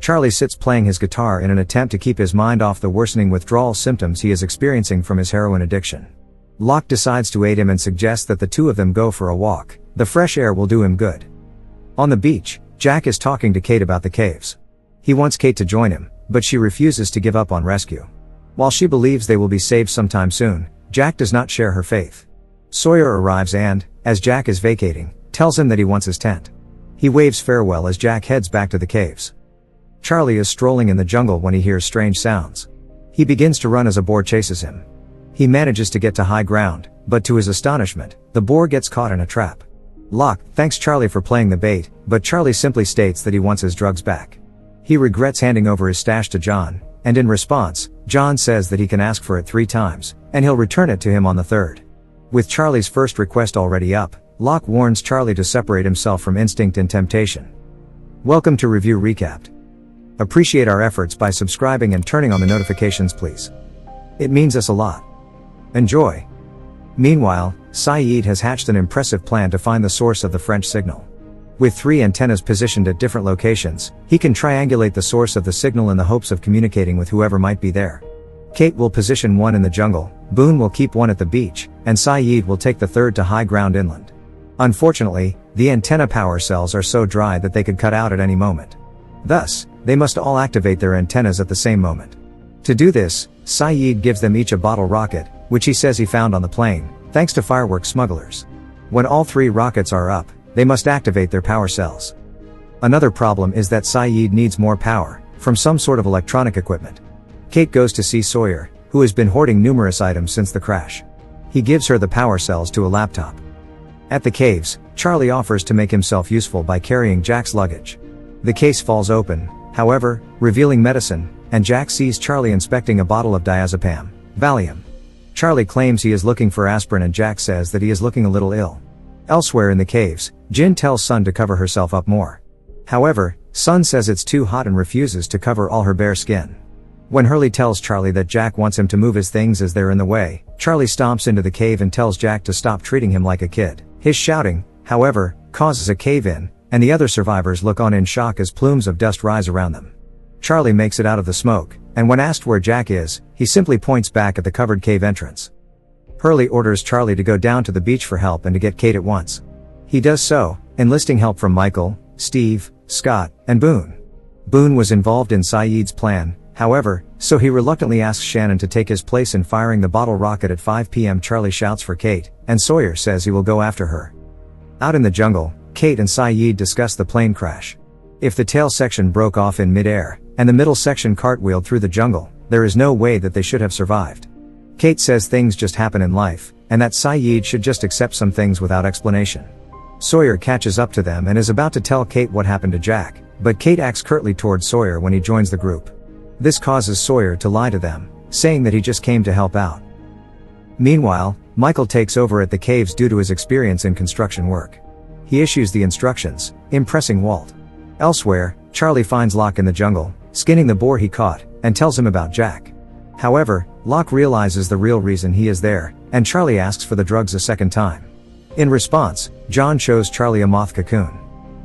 Charlie sits playing his guitar in an attempt to keep his mind off the worsening withdrawal symptoms he is experiencing from his heroin addiction. Locke decides to aid him and suggests that the two of them go for a walk. The fresh air will do him good. On the beach, Jack is talking to Kate about the caves. He wants Kate to join him, but she refuses to give up on rescue. While she believes they will be saved sometime soon, Jack does not share her faith. Sawyer arrives and, as Jack is vacating, tells him that he wants his tent. He waves farewell as Jack heads back to the caves. Charlie is strolling in the jungle when he hears strange sounds. He begins to run as a boar chases him. He manages to get to high ground, but to his astonishment, the boar gets caught in a trap. Locke thanks Charlie for playing the bait, but Charlie simply states that he wants his drugs back. He regrets handing over his stash to John, and in response, John says that he can ask for it 3 times, and he'll return it to him on the 3rd. With Charlie's first request already up, Locke warns Charlie to separate himself from instinct and temptation. Welcome to Review Recapped. Appreciate our efforts by subscribing and turning on the notifications, please. It means us a lot. Enjoy. Meanwhile, Sayid has hatched an impressive plan to find the source of the French signal. With 3 antennas positioned at different locations, he can triangulate the source of the signal in the hopes of communicating with whoever might be there. Kate will position 1 in the jungle, Boone will keep 1 at the beach, and Sayid will take the 3rd to high ground inland. Unfortunately, the antenna power cells are so dry that they could cut out at any moment. Thus, they must all activate their antennas at the same moment. To do this, Sayid gives them each a bottle rocket, which he says he found on the plane, thanks to fireworks smugglers. When all 3 rockets are up, they must activate their power cells. Another problem is that Sayid needs more power, from some sort of electronic equipment. Kate goes to see Sawyer, who has been hoarding numerous items since the crash. He gives her the power cells to a laptop. At the caves, Charlie offers to make himself useful by carrying Jack's luggage. The case falls open, however, revealing medicine, and Jack sees Charlie inspecting a bottle of diazepam, Valium. Charlie claims he is looking for aspirin and Jack says that he is looking a little ill. Elsewhere in the caves, Jin tells Sun to cover herself up more. However, Sun says it's too hot and refuses to cover all her bare skin. When Hurley tells Charlie that Jack wants him to move his things as they're in the way, Charlie stomps into the cave and tells Jack to stop treating him like a kid. His shouting, however, causes a cave-in, and the other survivors look on in shock as plumes of dust rise around them. Charlie makes it out of the smoke, and when asked where Jack is, he simply points back at the covered cave entrance. Hurley orders Charlie to go down to the beach for help and to get Kate at once. He does so, enlisting help from Michael, Steve, Scott, and Boone. Boone was involved in Sayid's plan, however, so he reluctantly asks Shannon to take his place in firing the bottle rocket at 5 p.m. Charlie shouts for Kate, and Sawyer says he will go after her. Out in the jungle, Kate and Sayid discuss the plane crash. If the tail section broke off in mid-air, and the middle section cartwheeled through the jungle, there is no way that they should have survived. Kate says things just happen in life, and that Sayid should just accept some things without explanation. Sawyer catches up to them and is about to tell Kate what happened to Jack, but Kate acts curtly towards Sawyer when he joins the group. This causes Sawyer to lie to them, saying that he just came to help out. Meanwhile, Michael takes over at the caves due to his experience in construction work. He issues the instructions, impressing Walt. Elsewhere, Charlie finds Locke in the jungle, skinning the boar he caught, and tells him about Jack. However, Locke realizes the real reason he is there, and Charlie asks for the drugs a second time. In response, John shows Charlie a moth cocoon.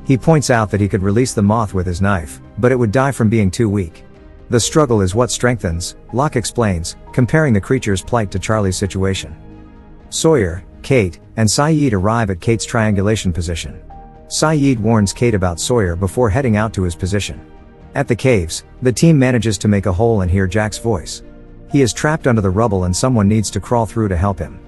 He points out that he could release the moth with his knife, but it would die from being too weak. The struggle is what strengthens, Locke explains, comparing the creature's plight to Charlie's situation. Sawyer, Kate, and Sayid arrive at Kate's triangulation position. Sayid warns Kate about Sawyer before heading out to his position. At the caves, the team manages to make a hole and hear Jack's voice. He is trapped under the rubble and someone needs to crawl through to help him.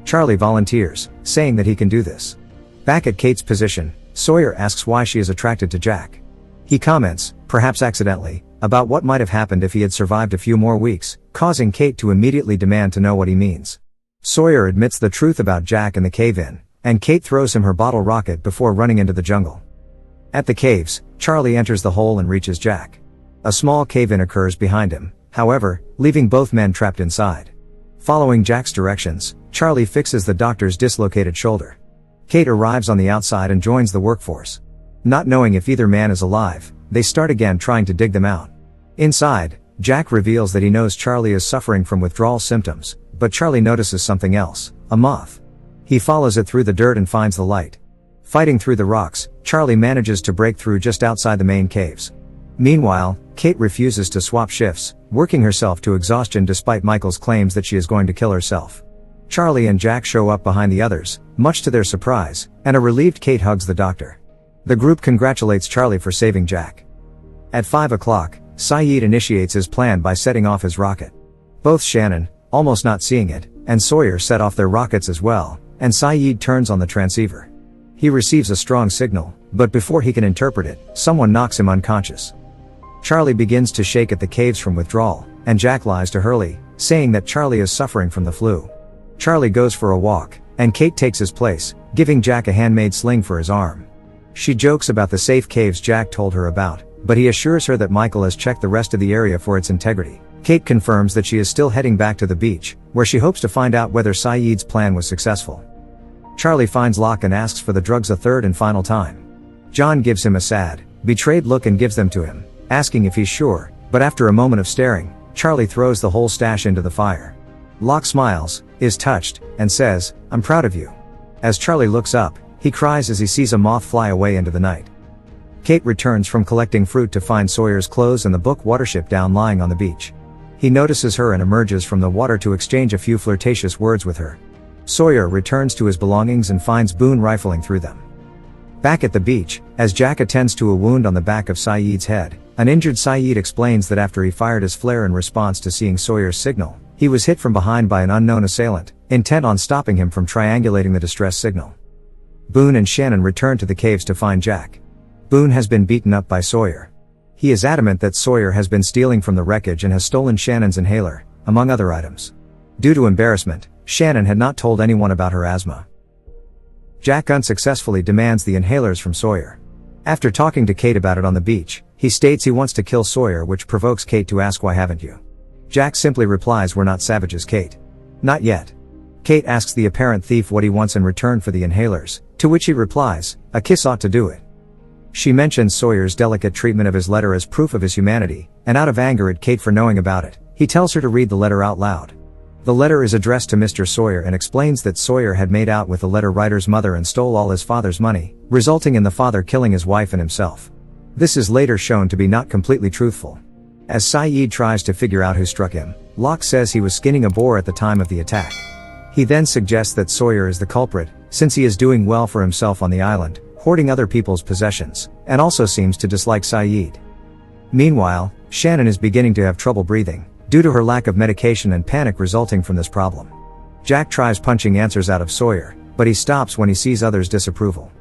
Charlie volunteers, saying that he can do this. Back at Kate's position, Sawyer asks why she is attracted to Jack. He comments, perhaps accidentally, about what might have happened if he had survived a few more weeks, causing Kate to immediately demand to know what he means. Sawyer admits the truth about Jack in the cave-in, and Kate throws him her bottle rocket before running into the jungle. At the caves, Charlie enters the hole and reaches Jack. A small cave-in occurs behind him, however, leaving both men trapped inside. Following Jack's directions, Charlie fixes the doctor's dislocated shoulder. Kate arrives on the outside and joins the workforce. Not knowing if either man is alive, they start again trying to dig them out. Inside, Jack reveals that he knows Charlie is suffering from withdrawal symptoms, but Charlie notices something else, a moth. He follows it through the dirt and finds the light. Fighting through the rocks, Charlie manages to break through just outside the main caves. Meanwhile, Kate refuses to swap shifts, working herself to exhaustion despite Michael's claims that she is going to kill herself. Charlie and Jack show up behind the others, much to their surprise, and a relieved Kate hugs the doctor. The group congratulates Charlie for saving Jack. At 5 o'clock, Sayid initiates his plan by setting off his rocket. Both Shannon, almost not seeing it, and Sawyer set off their rockets as well, and Sayid turns on the transceiver. He receives a strong signal, but before he can interpret it, someone knocks him unconscious. Charlie begins to shake at the caves from withdrawal, and Jack lies to Hurley, saying that Charlie is suffering from the flu. Charlie goes for a walk, and Kate takes his place, giving Jack a handmade sling for his arm. She jokes about the safe caves Jack told her about, but he assures her that Michael has checked the rest of the area for its integrity. Kate confirms that she is still heading back to the beach, where she hopes to find out whether Sayid's plan was successful. Charlie finds Locke and asks for the drugs a third and final time. John gives him a sad, betrayed look and gives them to him, asking if he's sure, but after a moment of staring, Charlie throws the whole stash into the fire. Locke smiles, is touched, and says, "I'm proud of you." As Charlie looks up, he cries as he sees a moth fly away into the night. Kate returns from collecting fruit to find Sawyer's clothes and the book Watership down lying on the beach. He notices her and emerges from the water to exchange a few flirtatious words with her. Sawyer returns to his belongings and finds Boone rifling through them. Back at the beach, as Jack attends to a wound on the back of Sayid's head, an injured Sayid explains that after he fired his flare in response to seeing Sawyer's signal, he was hit from behind by an unknown assailant, intent on stopping him from triangulating the distress signal. Boone and Shannon return to the caves to find Jack. Boone has been beaten up by Sawyer. He is adamant that Sawyer has been stealing from the wreckage and has stolen Shannon's inhaler, among other items. Due to embarrassment, Shannon had not told anyone about her asthma. Jack unsuccessfully demands the inhalers from Sawyer. After talking to Kate about it on the beach, he states he wants to kill Sawyer, which provokes Kate to ask why haven't you? Jack simply replies, "We're not savages, Kate." "Not yet." Kate asks the apparent thief what he wants in return for the inhalers, to which he replies, "A kiss ought to do it." She mentions Sawyer's delicate treatment of his letter as proof of his humanity, and out of anger at Kate for knowing about it, he tells her to read the letter out loud. The letter is addressed to Mr. Sawyer and explains that Sawyer had made out with the letter writer's mother and stole all his father's money, resulting in the father killing his wife and himself. This is later shown to be not completely truthful. As Sayid tries to figure out who struck him, Locke says he was skinning a boar at the time of the attack. He then suggests that Sawyer is the culprit, since he is doing well for himself on the island, hoarding other people's possessions, and also seems to dislike Sayid. Meanwhile, Shannon is beginning to have trouble breathing, due to her lack of medication and panic resulting from this problem. Jack tries punching answers out of Sawyer, but he stops when he sees others' disapproval.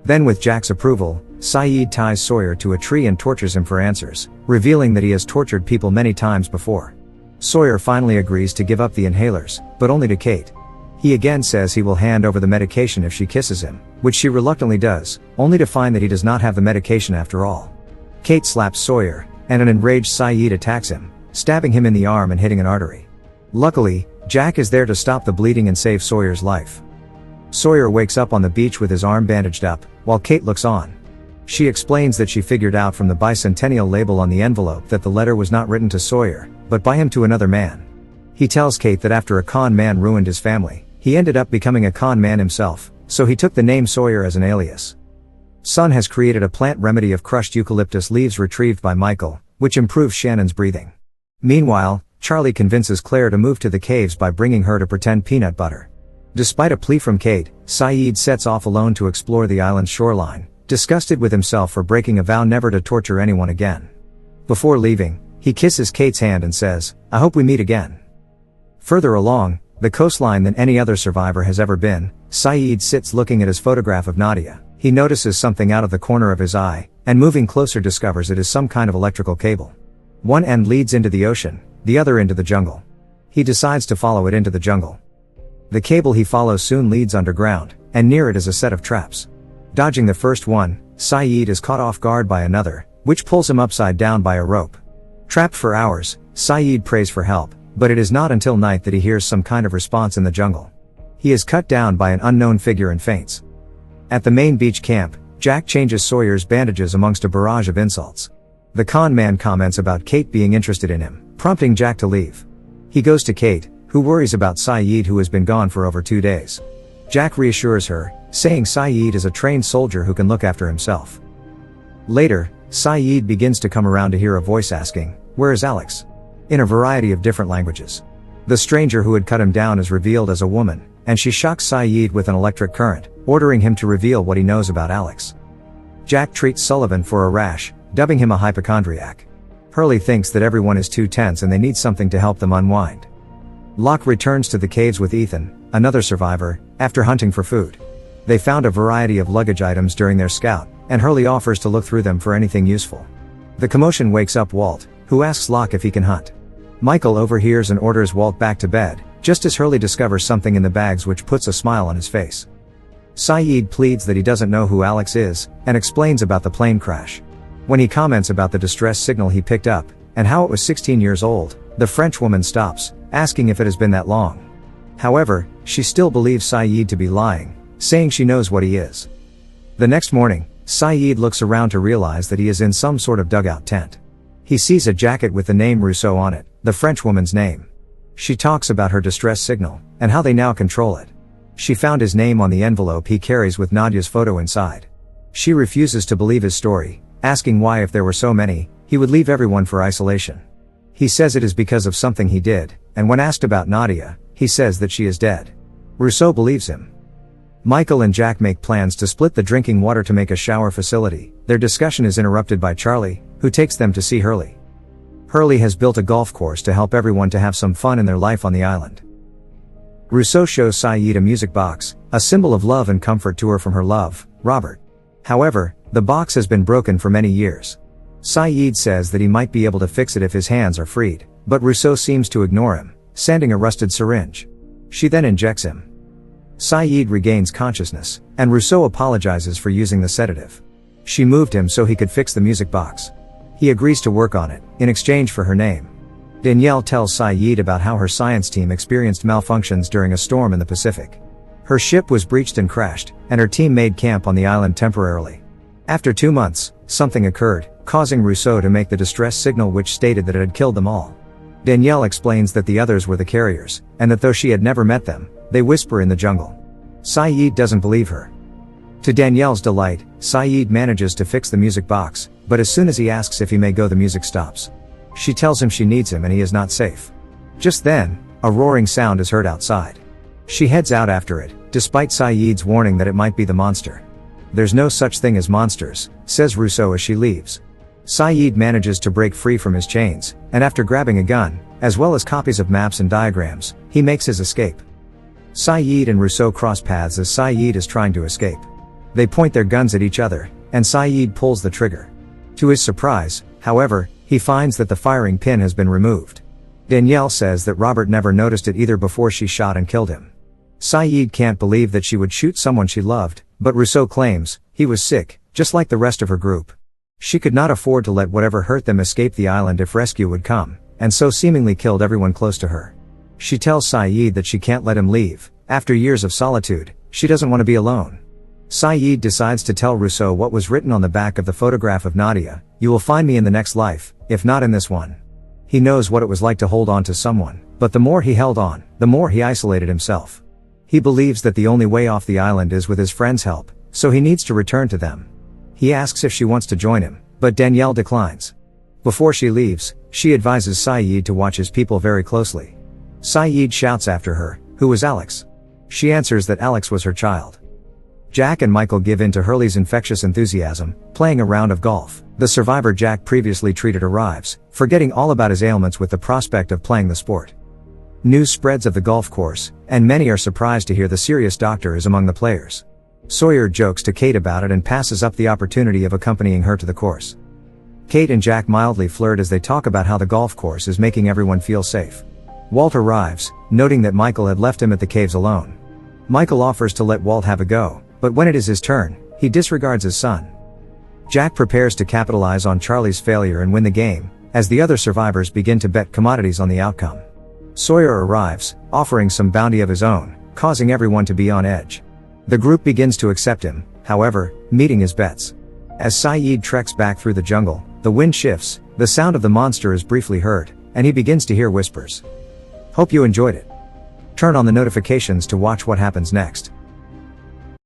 Then with Jack's approval, Sayid ties Sawyer to a tree and tortures him for answers, revealing that he has tortured people many times before. Sawyer finally agrees to give up the inhalers, but only to Kate. He again says he will hand over the medication if she kisses him, which she reluctantly does, only to find that he does not have the medication after all. Kate slaps Sawyer, and an enraged Sayid attacks him, stabbing him in the arm and hitting an artery. Luckily, Jack is there to stop the bleeding and save Sawyer's life. Sawyer wakes up on the beach with his arm bandaged up, while Kate looks on. She explains that she figured out from the bicentennial label on the envelope that the letter was not written to Sawyer, but by him to another man. He tells Kate that after a con man ruined his family, he ended up becoming a con man himself, so he took the name Sawyer as an alias. Sun has created a plant remedy of crushed eucalyptus leaves retrieved by Michael, which improves Shannon's breathing. Meanwhile, Charlie convinces Claire to move to the caves by bringing her to pretend peanut butter. Despite a plea from Kate, Sayid sets off alone to explore the island's shoreline, disgusted with himself for breaking a vow never to torture anyone again. Before leaving, he kisses Kate's hand and says, "I hope we meet again." Further along the coastline than any other survivor has ever been, Sayid sits looking at his photograph of Nadia. He notices something out of the corner of his eye, and moving closer discovers it is some kind of electrical cable. One end leads into the ocean, the other into the jungle. He decides to follow it into the jungle. The cable he follows soon leads underground, and near it is a set of traps. Dodging the first one, Sayid is caught off guard by another, which pulls him upside down by a rope. Trapped for hours, Sayid prays for help, but it is not until night that he hears some kind of response in the jungle. He is cut down by an unknown figure and faints. At the main beach camp, Jack changes Sawyer's bandages amongst a barrage of insults. The con man comments about Kate being interested in him, prompting Jack to leave. He goes to Kate, who worries about Sayid, who has been gone for over 2 days. Jack reassures her, saying Sayid is a trained soldier who can look after himself. Later, Saeed begins to come around to hear a voice asking, "Where is Alex?" in a variety of different languages. The stranger who had cut him down is revealed as a woman, and she shocks Saeed with an electric current, ordering him to reveal what he knows about Alex. Jack treats Sullivan for a rash, dubbing him a hypochondriac. Hurley thinks that everyone is too tense and they need something to help them unwind. Locke returns to the caves with Ethan, another survivor, after hunting for food. They found a variety of luggage items during their scout, and Hurley offers to look through them for anything useful. The commotion wakes up Walt, who asks Locke if he can hunt. Michael overhears and orders Walt back to bed, just as Hurley discovers something in the bags which puts a smile on his face. Saeed pleads that he doesn't know who Alex is, and explains about the plane crash. When he comments about the distress signal he picked up, and how it was 16 years old, the French woman stops, asking if it has been that long. However, she still believes Saeed to be lying, saying she knows what he is. The next morning, Saeed looks around to realize that he is in some sort of dugout tent. He sees a jacket with the name Rousseau on it, the French woman's name. She talks about her distress signal, and how they now control it. She found his name on the envelope he carries with Nadia's photo inside. She refuses to believe his story, asking why if there were so many, he would leave everyone for isolation. He says it is because of something he did, and when asked about Nadia, he says that she is dead. Rousseau believes him. Michael and Jack make plans to split the drinking water to make a shower facility. Their discussion is interrupted by Charlie, who takes them to see Hurley. Hurley has built a golf course to help everyone to have some fun in their life on the island. Rousseau shows Saeed a music box, a symbol of love and comfort to her from her love, Robert. However, the box has been broken for many years. Saeed says that he might be able to fix it if his hands are freed, but Rousseau seems to ignore him, sending a rusted syringe. She then injects him. Saeed regains consciousness, and Rousseau apologizes for using the sedative. She moved him so he could fix the music box. He agrees to work on it, in exchange for her name. Danielle tells Saeed about how her science team experienced malfunctions during a storm in the Pacific. Her ship was breached and crashed, and her team made camp on the island temporarily. After 2 months, something occurred, causing Rousseau to make the distress signal which stated that it had killed them all. Danielle explains that the others were the carriers, and that though she had never met them, they whisper in the jungle. Saeed doesn't believe her. To Danielle's delight, Saeed manages to fix the music box, but as soon as he asks if he may go, the music stops. She tells him she needs him and he is not safe. Just then, a roaring sound is heard outside. She heads out after it, despite Saeed's warning that it might be the monster. "There's no such thing as monsters," says Rousseau as she leaves. Saeed manages to break free from his chains, and after grabbing a gun, as well as copies of maps and diagrams, he makes his escape. Saeed and Rousseau cross paths as Saeed is trying to escape. They point their guns at each other, and Saeed pulls the trigger. To his surprise, however, he finds that the firing pin has been removed. Danielle says that Robert never noticed it either before she shot and killed him. Saeed can't believe that she would shoot someone she loved, but Rousseau claims he was sick, just like the rest of her group. She could not afford to let whatever hurt them escape the island if rescue would come, and so seemingly killed everyone close to her. She tells Saeed that she can't let him leave. After years of solitude, she doesn't want to be alone. Saeed decides to tell Rousseau what was written on the back of the photograph of Nadia: "You will find me in the next life, if not in this one." He knows what it was like to hold on to someone, but the more he held on, the more he isolated himself. He believes that the only way off the island is with his friends' help, so he needs to return to them. He asks if she wants to join him, but Danielle declines. Before she leaves, she advises Saeed to watch his people very closely. Saeed shouts after her, "Who is Alex?" She answers that Alex was her child. Jack and Michael give in to Hurley's infectious enthusiasm, playing a round of golf. The survivor Jack previously treated arrives, forgetting all about his ailments with the prospect of playing the sport. News spreads of the golf course, and many are surprised to hear the serious doctor is among the players. Sawyer jokes to Kate about it and passes up the opportunity of accompanying her to the course. Kate and Jack mildly flirt as they talk about how the golf course is making everyone feel safe. Walt arrives, noting that Michael had left him at the caves alone. Michael offers to let Walt have a go, but when it is his turn, he disregards his son. Jack prepares to capitalize on Charlie's failure and win the game, as the other survivors begin to bet commodities on the outcome. Sawyer arrives, offering some bounty of his own, causing everyone to be on edge. The group begins to accept him, however, meeting his bets. As Saeed treks back through the jungle, the wind shifts, the sound of the monster is briefly heard, and he begins to hear whispers. Hope you enjoyed it. Turn on the notifications to watch what happens next.